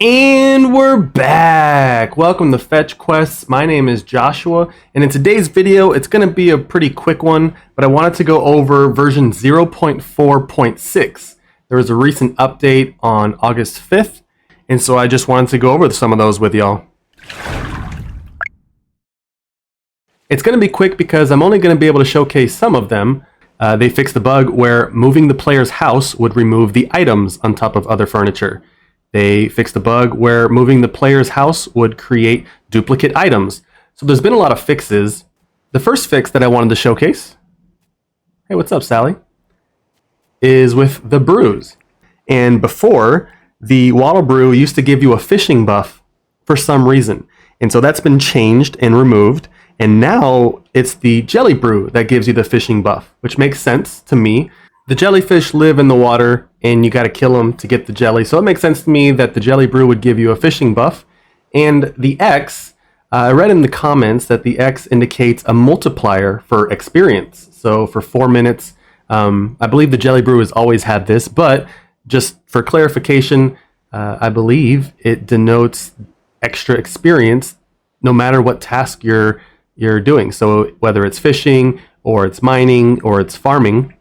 And we're back! Welcome to Fetch Quests. My name is Joshua, and in today's video, it's going to be a pretty quick one, but I wanted to go over version 0.4.6. There was a recent update on August 5th, and so I just wanted to go over some of those with y'all. It's going to be quick because I'm only going to be able to showcase some of them. They fixed the bug where moving the player's house would remove the items on top of other furniture. They fixed a bug where moving the player's house would create duplicate items. So there's been a lot of fixes. The first fix that I wanted to showcase, hey, what's up, Sally, is with the brews. And before, the water brew used to give you a fishing buff for some reason. And so that's been changed and removed. And now it's the jelly brew that gives you the fishing buff, which makes sense to me. The jellyfish live in the water, and you got to kill them to get the jelly. So it makes sense to me that the jelly brew would give you a fishing buff. And the X, I read in the comments that the X indicates a multiplier for experience. So for 4 minutes, I believe the jelly brew has always had this, but just for clarification, I believe it denotes extra experience no matter what task you're doing. So whether it's fishing or it's mining or it's farming,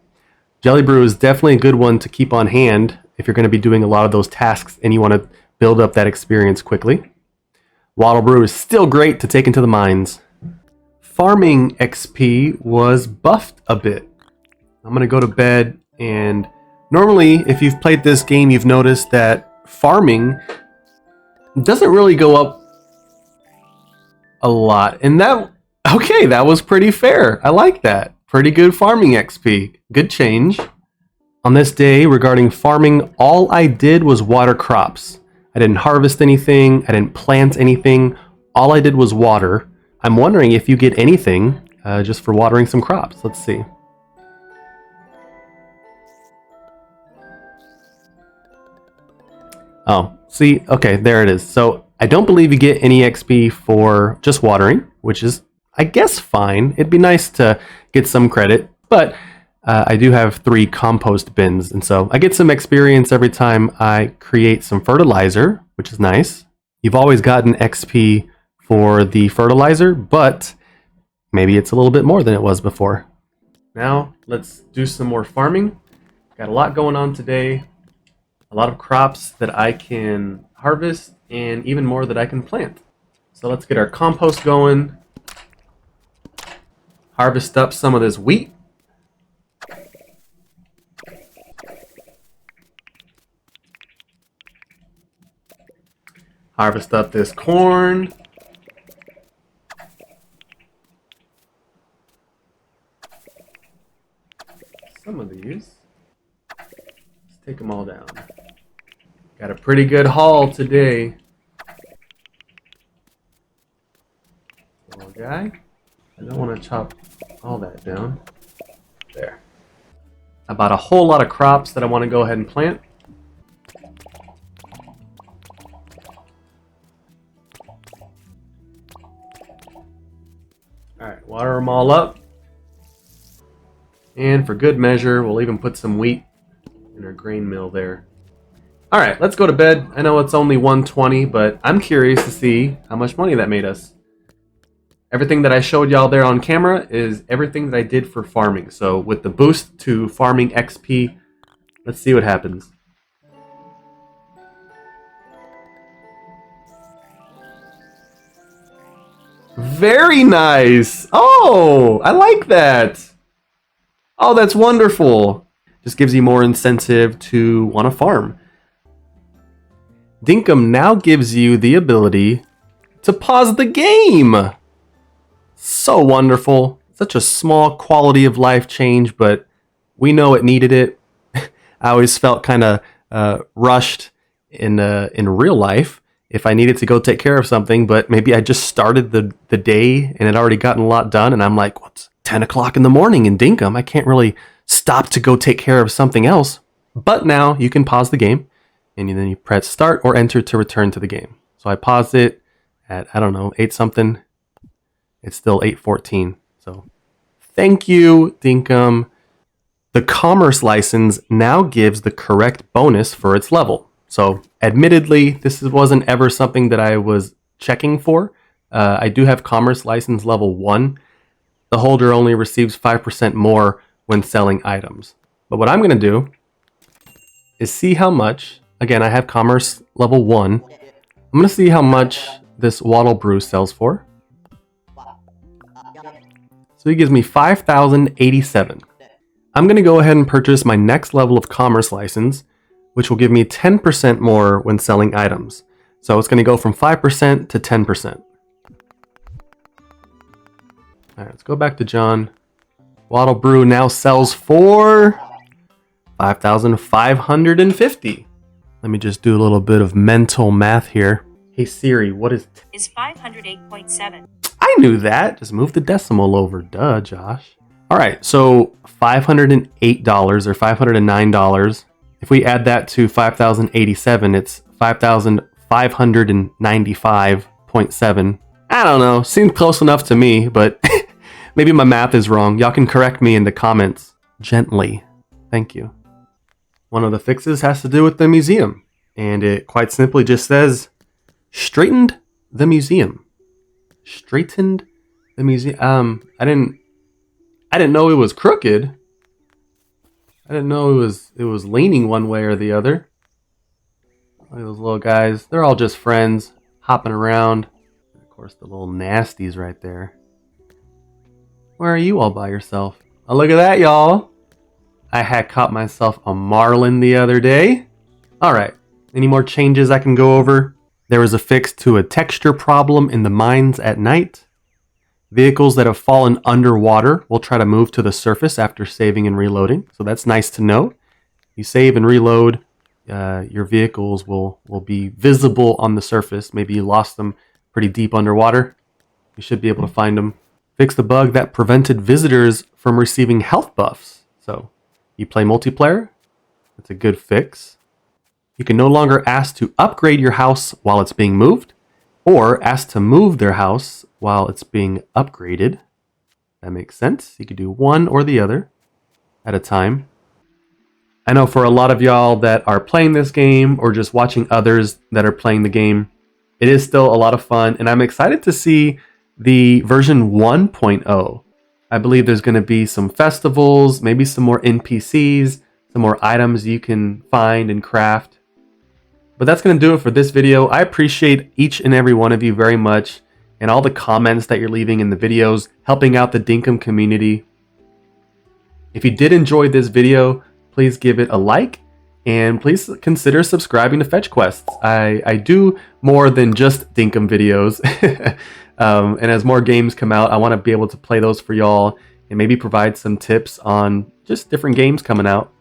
Jelly Brew is definitely a good one to keep on hand if you're going to be doing a lot of those tasks and you want to build up that experience quickly. Waddle Brew is still great to take into the mines. Farming XP was buffed a bit. I'm going to go to bed, and normally if you've played this game, you've noticed that farming doesn't really go up a lot. And that was pretty fair. I like that. Pretty good farming XP. Good change. On this day, regarding farming, all I did was water crops. I didn't harvest anything. I didn't plant anything. All I did was water. I'm wondering if you get anything just for watering some crops. Let's see. Oh, see? Okay, there it is. So I don't believe you get any XP for just watering, which is, I guess, fine. It'd be nice to get some credit, but I do have 3 compost bins, and so I get some experience every time I create some fertilizer, which is nice. You've always gotten XP for the fertilizer, but maybe it's a little bit more than it was before. Now, let's do some more farming. Got a lot going on today. A lot of crops that I can harvest, and even more that I can plant. So let's get our compost going. Harvest up some of this wheat. Harvest up this corn. Some of these. Let's take them all down. Got a pretty good haul today. Little guy. I don't want to chop all that down. There. I bought a whole lot of crops that I want to go ahead and plant. Alright, water them all up. And for good measure, we'll even put some wheat in our grain mill there. Alright, let's go to bed. I know it's only 1:20, but I'm curious to see how much money that made us. Everything that I showed y'all there on camera is everything that I did for farming. So with the boost to farming XP, let's see what happens. Very nice! Oh, I like that! Oh, that's wonderful! Just gives you more incentive to want to farm. Dinkum now gives you the ability to pause the game! So wonderful. Such a small quality of life change, but we know it needed it. I always felt kind of rushed in real life if I needed to go take care of something, but maybe I just started the day and had already gotten a lot done, and I'm like, what's 10 o'clock in the morning in Dinkum? I can't really stop to go take care of something else. But now you can pause the game, and then you press start or enter to return to the game. So I paused it at, I don't know, 8 something. It's still 8:14. So thank you, Dinkum. The commerce license now gives the correct bonus for its level. So admittedly, this wasn't ever something that I was checking for. I do have commerce license level 1. The holder only receives 5% more when selling items. But what I'm going to do is see how much, again, I have commerce level 1. I'm going to see how much this Waddle Brew sells for. So he gives me 5,087. I'm going to go ahead and purchase my next level of commerce license, which will give me 10% more when selling items. So it's going to go from 5% to 10%. All right, let's go back to John. Waddle Brew now sells for 5,550. Let me just do a little bit of mental math here. Hey Siri, what is 508.7. I knew that. Just move the decimal over. Duh, Josh. All right, so $508 or $509. If we add that to 5,087, it's 5,595.7. I don't know. Seems close enough to me, but maybe my math is wrong. Y'all can correct me in the comments gently. Thank you. One of the fixes has to do with the museum, and it quite simply just says, straightened the museum. Straightened the museum. I didn't know it was crooked. I didn't know it was leaning one way or the other. Look at those little guys. They're all just friends, hopping around. Of course, the little nasties right there. Where are you all by yourself? Oh, look at that, y'all. I had caught myself a marlin the other day. All right. Any more changes I can go over? There was a fix to a texture problem in the mines at night. Vehicles that have fallen underwater will try to move to the surface after saving and reloading. So that's nice to know. You save and reload, your vehicles will be visible on the surface. Maybe you lost them pretty deep underwater. You should be able to find them. Fix the bug that prevented visitors from receiving health buffs. So you play multiplayer, that's a good fix. You can no longer ask to upgrade your house while it's being moved, or ask to move their house while it's being upgraded. That makes sense. You could do one or the other at a time. I know for a lot of y'all that are playing this game or just watching others that are playing the game, it is still a lot of fun, and I'm excited to see the version 1.0. I believe there's going to be some festivals, maybe some more NPCs, some more items you can find and craft. But that's going to do it for this video. I appreciate each and every one of you very much, and all the comments that you're leaving in the videos, helping out the Dinkum community. If you did enjoy this video, please give it a like, and please consider subscribing to Fetch Quests. I do more than just Dinkum videos. And as more games come out, I want to be able to play those for y'all and maybe provide some tips on just different games coming out.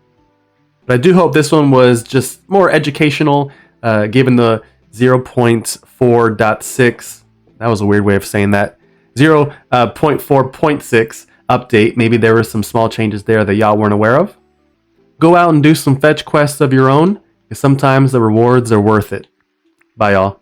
But I do hope this one was just more educational, given the 0.4.6. That was a weird way of saying that. 0.4.6 update. Maybe there were some small changes there that y'all weren't aware of. Go out and do some fetch quests of your own, because sometimes the rewards are worth it. Bye, y'all.